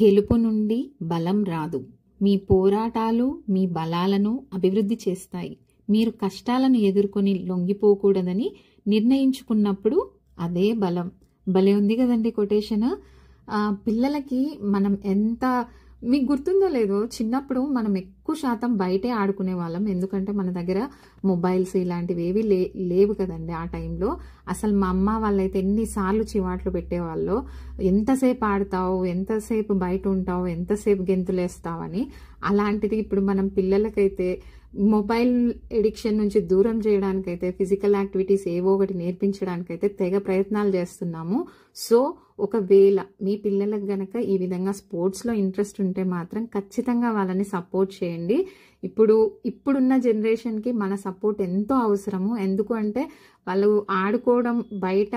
గెలుపు నుండి బలం రాదు. మీ పోరాటాలు మీ బలాలను అభివృద్ధి చేస్తాయి. మీరు కష్టాలను ఎదుర్కొని లొంగిపోకూడదని నిర్ణయించుకున్నప్పుడు అదే బలం. భలే ఉంది కదండి కొటేషన్. పిల్లలకి మనం ఎంత, మీకు గుర్తుందో లేదో, చిన్నప్పుడు మనం ఎక్కువ శాతం బయటే ఆడుకునే వాళ్ళం. ఎందుకంటే మన దగ్గర మొబైల్స్ ఇలాంటివి ఏవి లేవు కదండి ఆ టైంలో. అసలు మా అమ్మ వాళ్ళైతే ఎన్నిసార్లు చివాట్లు పెట్టేవాళ్ళు, ఎంతసేపు ఆడతావు, ఎంతసేపు బయట ఉంటావు, ఎంతసేపు గెంతులేస్తావు అని. అలాంటిది ఇప్పుడు మనం పిల్లలకైతే మొబైల్ ఎడిక్షన్ నుంచి దూరం చేయడానికైతే ఫిజికల్ యాక్టివిటీస్ ఏవో ఒకటి నేర్పించడానికైతే తెగ ప్రయత్నాలు చేస్తున్నాము. సో ఒకవేళ మీ పిల్లలకు గనక ఈ విధంగా స్పోర్ట్స్లో ఇంట్రెస్ట్ ఉంటే మాత్రం ఖచ్చితంగా వాళ్ళని సపోర్ట్ చేయండి. ఇప్పుడున్న జనరేషన్కి మన సపోర్ట్ ఎంతో అవసరము. ఎందుకు అంటే వాళ్ళు బయట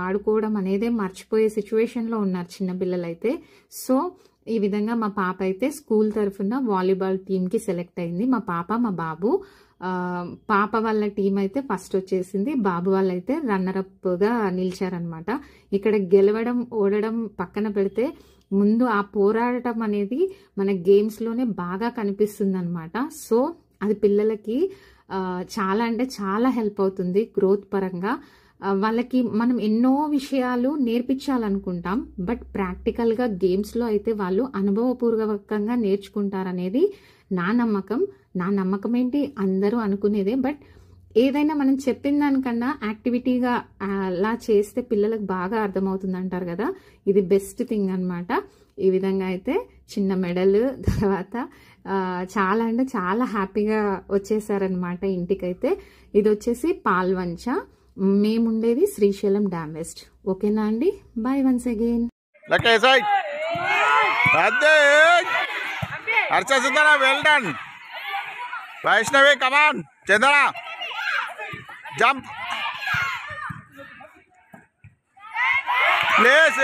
ఆడుకోవడం అనేదే మర్చిపోయే సిచ్యువేషన్లో ఉన్నారు చిన్నపిల్లలైతే. సో ఈ విధంగా మా పాప అయితే స్కూల్ తరఫున వాలీబాల్ టీంకి సెలెక్ట్ అయింది. మా పాప మా బాబు. పాప వాళ్ళ టీం అయితే ఫస్ట్ వచ్చేసింది, బాబు వాళ్ళైతే రన్నరప్గా నిలిచారనమాట. ఇక్కడ గెలవడం ఓడడం పక్కన పెడితే ముందు ఆ పోరాడటం అనేది మన గేమ్స్లోనే బాగా కనిపిస్తుంది అనమాట. సో అది పిల్లలకి చాలా అంటే చాలా హెల్ప్ అవుతుంది గ్రోత్ పరంగా. వాళ్ళకి మనం ఎన్నో విషయాలు నేర్పించాలనుకుంటాం, బట్ ప్రాక్టికల్గా గేమ్స్లో అయితే వాళ్ళు అనుభవపూర్వకంగా నేర్చుకుంటారనేది నా నమ్మకం. నా నమ్మకం ఏంటి, అందరూ అనుకునేదే. బట్ ఏదైనా మనం చెప్పిన దానికన్నా యాక్టివిటీగా అలా చేస్తే పిల్లలకు బాగా అర్థమవుతుంది అంటారు కదా, ఇది బెస్ట్ థింగ్ అనమాట. ఈ విధంగా అయితే చిన్న మెడల్ తర్వాత చాలా అంటే చాలా హ్యాపీగా వచ్చేసారనమాట ఇంటికైతే. ఇది వచ్చేసి పాల్వంచ, మేముండేది శ్రీశైలం డ్యామ్ వెస్ట్. ఓకేనా అండి, bye once again. Well done Vaishnavi, come on Chandana, jump place.